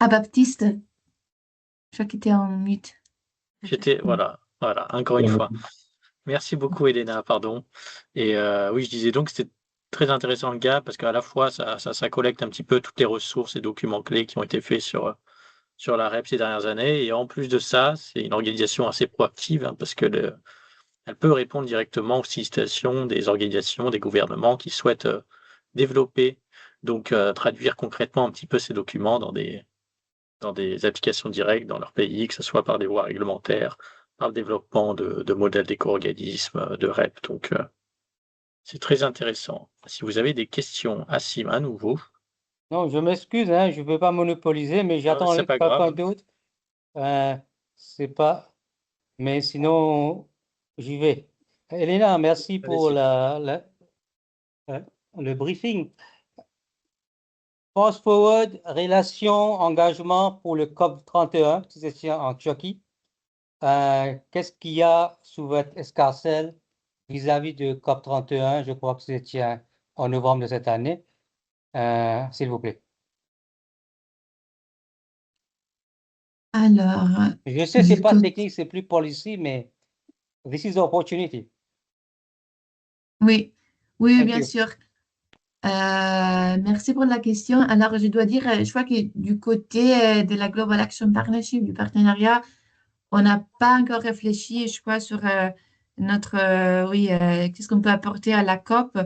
Ah, Baptiste, je crois que tu étais en mute. Voilà, encore une fois. Merci beaucoup, Elena, pardon. Et oui, je disais donc que c'était très intéressant le gars parce qu'à la fois, ça collecte un petit peu toutes les ressources et documents clés qui ont été faits sur la REP ces dernières années. Et en plus de ça, c'est une organisation assez proactive parce que elle peut répondre directement aux sollicitations des organisations, des gouvernements qui souhaitent développer, donc traduire concrètement un petit peu ces documents dans des applications directes dans leur pays, que ce soit par des voies réglementaires, par le développement de modèles d'éco-organismes, de REP. Donc, c'est très intéressant. Si vous avez des questions, Assim, à nouveau. Non, je m'excuse, hein, je ne veux pas monopoliser, mais j'attends C'est pas quelqu'un grave. d'autre. C'est pas. Mais sinon, j'y vais. Elena, merci pour Allez-y. le briefing. Fast forward, relations, engagement pour le COP 31, qui se tient en Turquie. Qu'est-ce qu'il y a sous votre escarcelle vis-à-vis de COP 31? Je crois que se tient en novembre de cette année. S'il vous plaît. Alors, Je sais, c'est du pas coup, technique, c'est plus policy, mais this is the opportunity. oui, oui, Thank bien you. sûr. Merci pour la question. Alors, je dois dire, je crois que du côté de la Global Action Partnership, du partenariat, on n'a pas encore réfléchi, je crois, sur notre, oui, qu'est-ce qu'on peut apporter à la COP.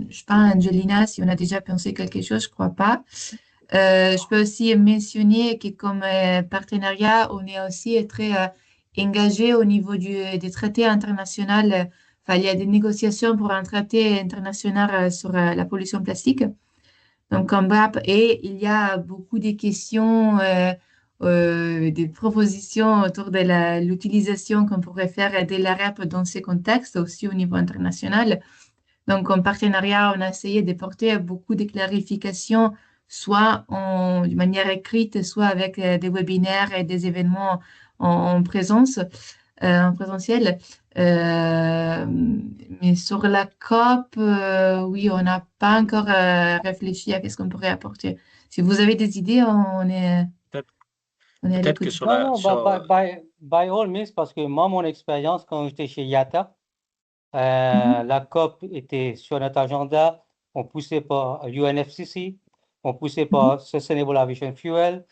Je sais pas, Angelina, si on a déjà pensé quelque chose, je crois pas. Je peux aussi mentionner que comme partenariat, on est aussi très engagé au niveau des traités internationaux. Enfin, il y a des négociations pour un traité international sur la pollution plastique. Donc, en BAP, et il y a beaucoup de questions, des propositions autour de l'utilisation qu'on pourrait faire de la REP dans ces contextes, aussi au niveau international. Donc, en partenariat, on a essayé de porter beaucoup de clarifications, soit de manière écrite, soit avec des webinaires et des événements en présence, en présentiel. Mais sur la COP, oui, on n'a pas encore réfléchi à ce qu'on pourrait apporter. Si vous avez des idées, on est à Peut-être que l'écoute. sur Non, by all means, parce que moi, mon expérience quand j'étais chez IATA, la COP était sur notre agenda. On poussait par UNFCCC, on poussait par Sustainable Aviation Fuel,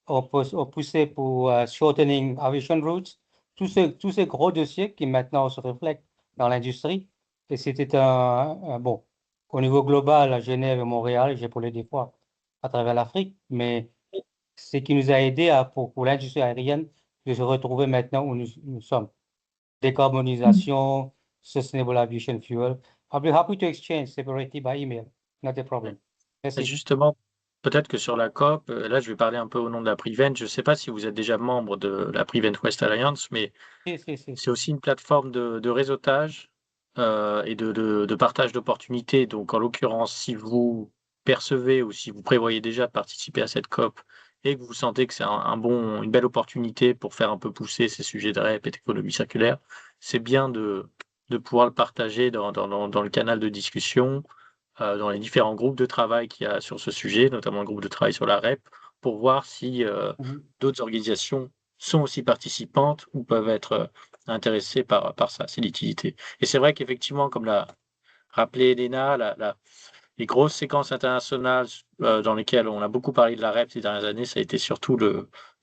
on poussait pour shortening aviation routes, tous ces gros dossiers qui maintenant se reflètent dans l'industrie. Et c'était bon, au niveau global, à Genève et Montréal, j'ai parlé des fois à travers l'Afrique, mais ce qui nous a aidé pour l'industrie aérienne de se retrouver maintenant où nous sommes. Décarbonisation, sustainable aviation fuel. I'll be happy to exchange separately by email. Not a problem. Merci. Justement, peut-être que sur la COP, là je vais parler un peu au nom de la Prevent. Je ne sais pas si vous êtes déjà membre de la Prevent West Alliance, mais Si. c'est aussi une plateforme de réseautage et de partage d'opportunités. Donc en l'occurrence, si vous percevez ou si vous prévoyez déjà de participer à cette COP et que vous sentez que c'est une belle opportunité pour faire un peu pousser ces sujets de REP et d'économie circulaire, c'est bien de pouvoir le partager dans le canal de discussion, dans les différents groupes de travail qu'il y a sur ce sujet, notamment le groupe de travail sur la REP, pour voir si d'autres organisations sont aussi participantes ou peuvent être intéressées par ça, c'est l'utilité. Et c'est vrai qu'effectivement, comme l'a rappelé Elena, les grosses séquences internationales dans lesquelles on a beaucoup parlé de la REP ces dernières années, ça a été surtout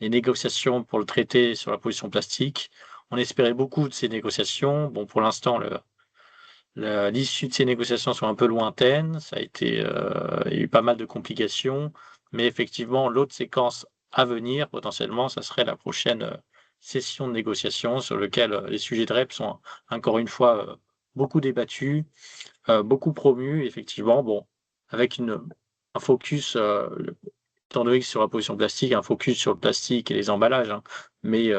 les négociations pour le traité sur la pollution plastique. On espérait beaucoup de ces négociations. Bon, pour l'instant, l'issue de ces négociations sont un peu lointaines. Ça a été, il y a eu pas mal de complications, mais effectivement, l'autre séquence à venir, potentiellement, ça serait la prochaine session de négociation sur laquelle les sujets de REP sont encore une fois beaucoup débattus, beaucoup promus, effectivement. Bon, avec un focus, étant donné que sur la pollution plastique, un focus sur le plastique et les emballages, hein, mais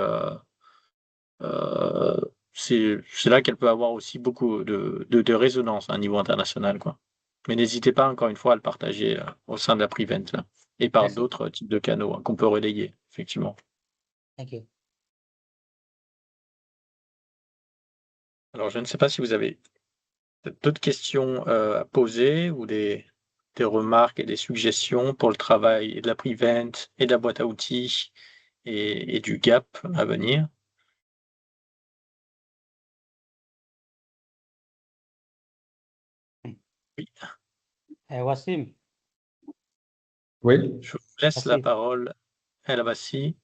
c'est là qu'elle peut avoir aussi beaucoup de résonance à un niveau international, quoi. Mais n'hésitez pas, encore une fois, à le partager au sein de la Prevent là, et par Merci. d'autres types de canaux qu'on peut relayer, effectivement. Thank you. Alors, je ne sais pas si vous avez d'autres questions à poser ou des remarques et des suggestions pour le travail et de la Prevent et de la boîte à outils et du GAP à venir. Oui, Wassim, Oui, je vous laisse la merci. parole, El Abbassi.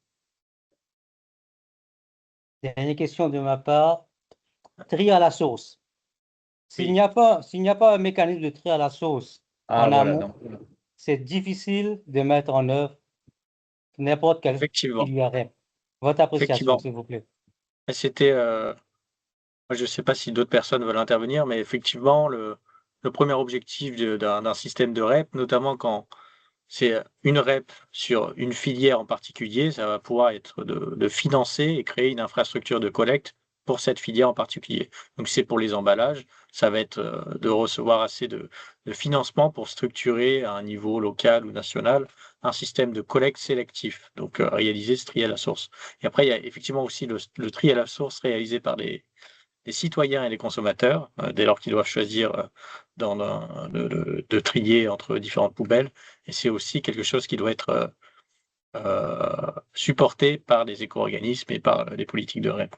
Dernière question de ma part. Tri à la source. S'il Oui. n'y a pas un mécanisme de tri à la source Ah, en voilà, amont, donc, c'est difficile de mettre en œuvre n'importe quelle Effectivement, filière REP. Votre appréciation, effectivement. s'il vous plaît. Et c'était, moi, je ne sais pas si d'autres personnes veulent intervenir, mais effectivement, le premier objectif d'un système de REP, notamment quand c'est une REP sur une filière en particulier, ça va pouvoir être de financer et créer une infrastructure de collecte pour cette filière en particulier. Donc c'est pour les emballages, ça va être de recevoir assez de financement pour structurer à un niveau local ou national un système de collecte sélectif, donc réaliser ce tri à la source. Et après, il y a effectivement aussi le tri à la source réalisé par les citoyens et les consommateurs, dès lors qu'ils doivent choisir de trier entre différentes poubelles. Et c'est aussi quelque chose qui doit être supporté par les éco-organismes et par les politiques de REP.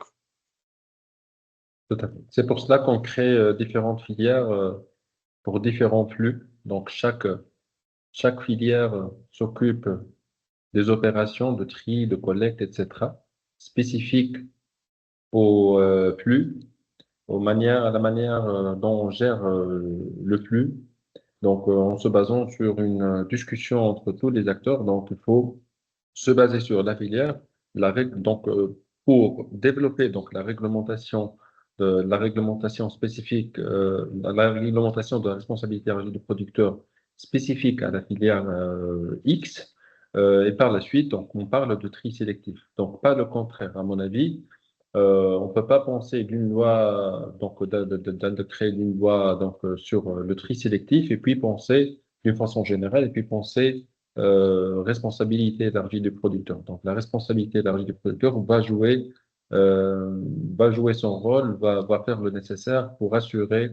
Tout à fait. C'est pour cela qu'on crée différentes filières pour différents flux. Donc, chaque filière s'occupe des opérations de tri, de collecte, etc., spécifiques au flux, à la manière dont on gère le flux. Donc, en se basant sur une discussion entre tous les acteurs, donc il faut se baser sur la filière, donc pour développer donc la réglementation spécifique, la réglementation de la responsabilité du producteur spécifique à la filière X, et par la suite, donc on parle de tri sélectif. Donc pas le contraire, à mon avis. On ne peut pas penser d'une loi, donc de créer une loi donc, sur le tri sélectif et puis penser d'une façon générale et puis penser responsabilité élargie du producteur. Donc la responsabilité élargie du producteur va jouer son rôle, va faire le nécessaire pour assurer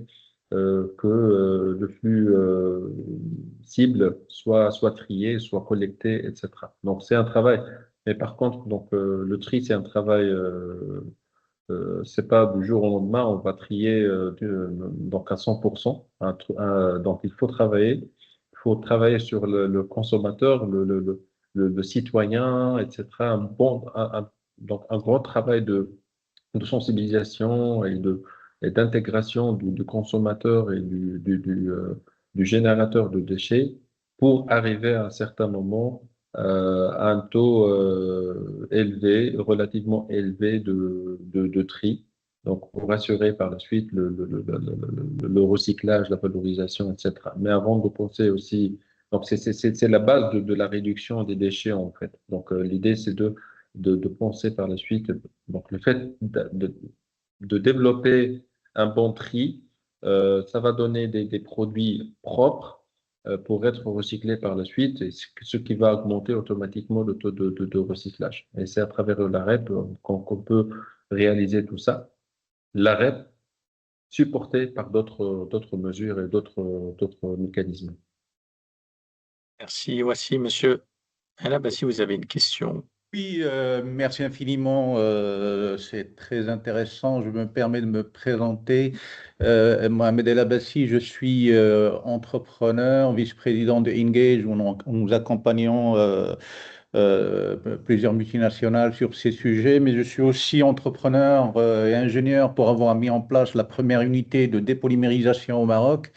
que le flux cible soit trié, soit collecté, etc. Donc c'est un travail. Mais par contre, donc le tri, c'est un travail. C'est pas du jour au lendemain, on va trier donc à 100%. Donc il faut travailler sur le consommateur, le citoyen, etc. Donc un grand travail de sensibilisation et d'intégration du consommateur et du générateur de déchets pour arriver à un certain moment à un taux élevé, relativement élevé de tri. Donc, pour assurer par la suite le recyclage, la valorisation, etc. Mais avant de penser aussi, donc c'est la base de la réduction des déchets en fait. Donc, l'idée c'est de penser par la suite. Donc, le fait de développer un bon tri, ça va donner des produits propres pour être recyclés par la suite, et ce qui va augmenter automatiquement le taux de recyclage. Et c'est à travers la REP qu'on peut réaliser tout ça. La REP supportée par d'autres mesures et d'autres mécanismes. Merci. Voici, monsieur Alabassi, vous avez une question. Oui, merci infiniment. C'est très intéressant. Je me permets de me présenter. Mohamed El Abbassi, je suis entrepreneur, vice-président de Engage, où nous accompagnons plusieurs multinationales sur ces sujets, mais je suis aussi entrepreneur et ingénieur pour avoir mis en place la première unité de dépolymérisation au Maroc.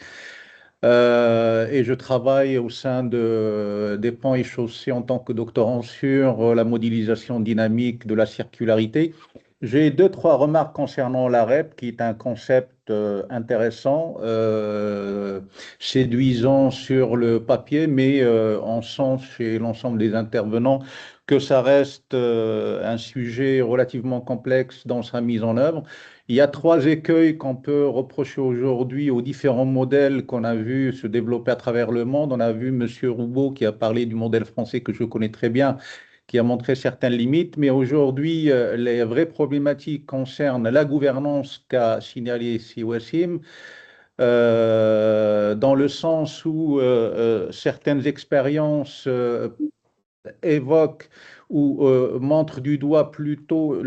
Et je travaille au sein des Ponts et Chaussées en tant que doctorant sur la modélisation dynamique de la circularité. J'ai deux, trois remarques concernant la REP, qui est un concept intéressant, séduisant sur le papier, mais on sent chez l'ensemble des intervenants que ça reste un sujet relativement complexe dans sa mise en œuvre. Il y a trois écueils qu'on peut reprocher aujourd'hui aux différents modèles qu'on a vus se développer à travers le monde. On a vu M. Roubaud qui a parlé du modèle français que je connais très bien, qui a montré certaines limites. Mais aujourd'hui, les vraies problématiques concernent la gouvernance qu'a signalé Wassim, dans le sens où certaines expériences évoque ou montre du doigt plutôt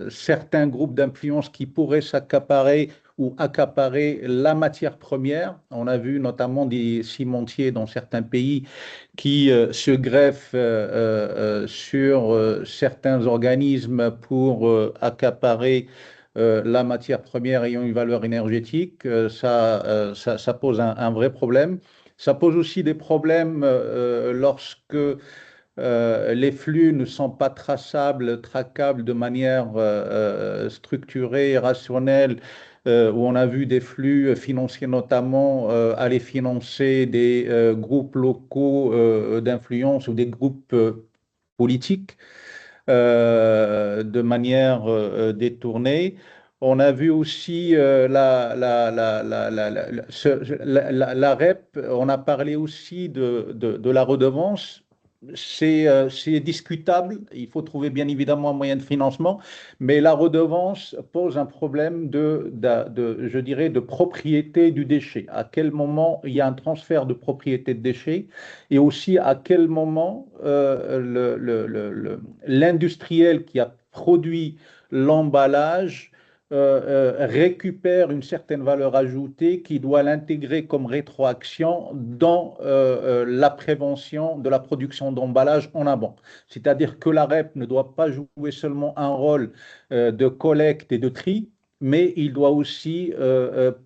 certains groupes d'influence qui pourraient s'accaparer ou accaparer la matière première. On a vu notamment des cimentiers dans certains pays qui se greffent sur certains organismes pour accaparer la matière première ayant une valeur énergétique. Ça pose un vrai problème. Ça pose aussi des problèmes lorsque les flux ne sont pas traçables, traquables de manière structurée, rationnelle, où on a vu des flux financiers notamment aller financer des groupes locaux d'influence ou des groupes politiques de manière détournée. On a vu aussi la REP, on a parlé aussi de la redevance. C'est discutable, il faut trouver bien évidemment un moyen de financement, mais la redevance pose un problème je dirais, de propriété du déchet. À quel moment il y a un transfert de propriété de déchets et aussi à quel moment l'industriel qui a produit l'emballage récupère une certaine valeur ajoutée qui doit l'intégrer comme rétroaction dans la prévention de la production d'emballage en amont. C'est-à-dire que la REP ne doit pas jouer seulement un rôle de collecte et de tri, mais il doit aussi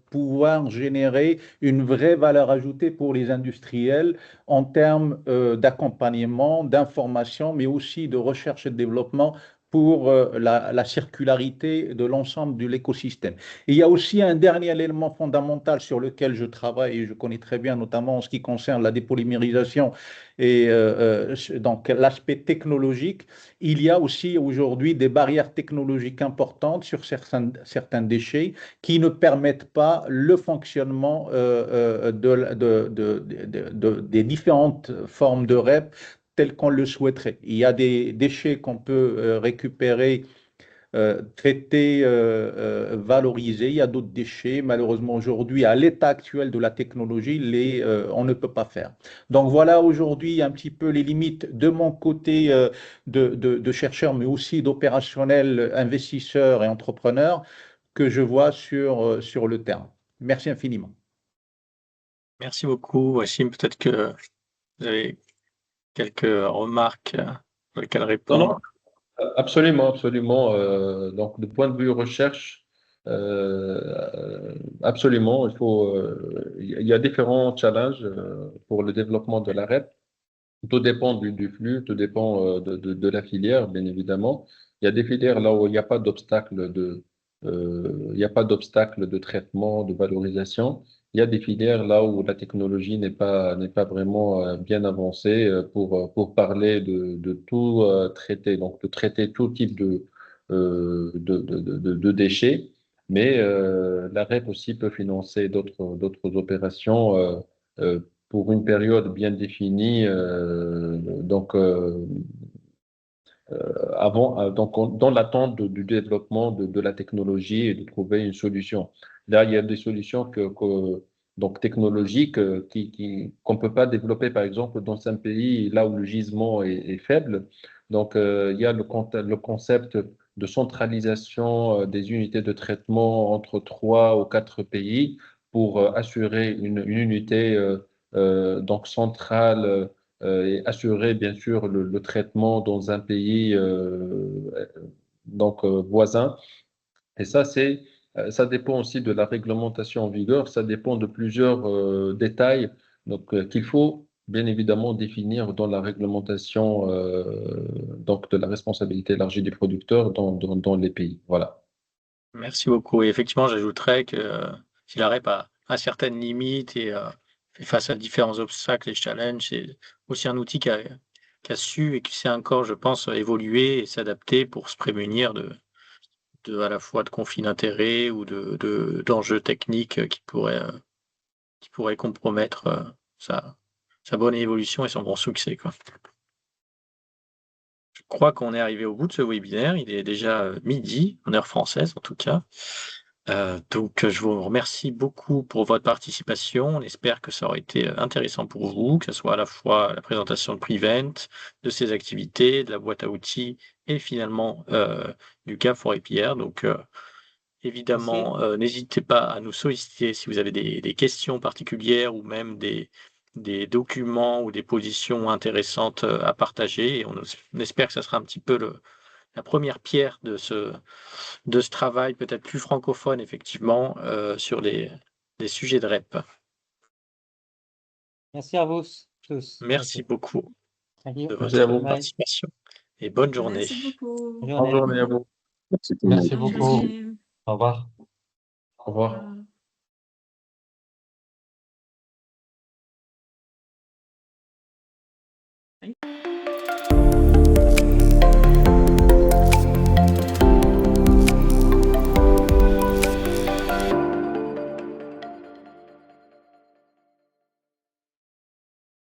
pouvoir générer une vraie valeur ajoutée pour les industriels en termes d'accompagnement, d'information, mais aussi de recherche et de développement pour la circularité de l'ensemble de l'écosystème. Et il y a aussi un dernier élément fondamental sur lequel je travaille et je connais très bien, notamment en ce qui concerne la dépolymérisation et donc l'aspect technologique. Il y a aussi aujourd'hui des barrières technologiques importantes sur certains déchets qui ne permettent pas le fonctionnement des différentes formes de REP tel qu'on le souhaiterait. Il y a des déchets qu'on peut récupérer, traiter, valoriser. Il y a d'autres déchets, malheureusement aujourd'hui, à l'état actuel de la technologie, on ne peut pas faire. Donc voilà aujourd'hui un petit peu les limites de mon côté de chercheur, mais aussi d'opérationnel, investisseur et entrepreneur que je vois sur le terrain. Merci infiniment. Merci beaucoup, Wassim. Peut-être que vous avez quelques remarques sur lesquelles répondre. Non, absolument, absolument. Donc, du point de vue recherche, absolument, il y a différents challenges pour le développement de la REP. Tout dépend du flux, tout dépend de la filière, bien évidemment. Il y a des filières là où il n'y a pas d'obstacle il n'y a pas d'obstacle de traitement, de valorisation. Il y a des filières là où la technologie n'est pas vraiment bien avancée pour parler de tout traiter, donc de traiter tout type de déchets. Mais la REP aussi peut financer d'autres opérations pour une période bien définie. Donc dans l'attente du développement de la technologie et de trouver une solution. Là, il y a des solutions donc technologiques qu'on peut pas développer, par exemple, dans un pays là où le gisement est faible. Donc, il y a le concept de centralisation des unités de traitement entre 3 ou 4 pays pour assurer une unité donc centrale et assurer bien sûr le traitement dans un pays voisin. Et ça, ça dépend aussi de la réglementation en vigueur, ça dépend de plusieurs détails qu'il faut bien évidemment définir dans la réglementation donc de la responsabilité élargie des producteurs dans les pays. Voilà. Merci beaucoup. Et effectivement, j'ajouterais que si la REP a certaines limites et fait face à différents obstacles et challenges, c'est aussi un outil qui a su et qui sait encore, je pense, évoluer et s'adapter pour se prémunir à la fois de conflits d'intérêts ou d'enjeux techniques qui pourraient compromettre sa bonne évolution et son bon succès, quoi. Je crois qu'on est arrivé au bout de ce webinaire. Il est déjà midi, en heure française en tout cas. Donc, je vous remercie beaucoup pour votre participation. On espère que ça aura été intéressant pour vous, que ce soit à la fois la présentation de Prevent, de ses activités, de la boîte à outils et finalement du CAP Forêt Pierre. Donc, Évidemment, n'hésitez pas à nous solliciter si vous avez des questions particulières ou même des documents ou des positions intéressantes à partager. Et on espère que ça sera un petit peu la première pierre de ce travail, peut-être plus francophone, effectivement, sur les sujets de REP. Merci à vous tous. Merci beaucoup Thank you. de Merci à votre vous. participation et bonne journée. Merci beaucoup. Bonne Bonne journée. journée à vous. Merci Bonne beaucoup. journée. Au revoir. Au revoir. Au revoir.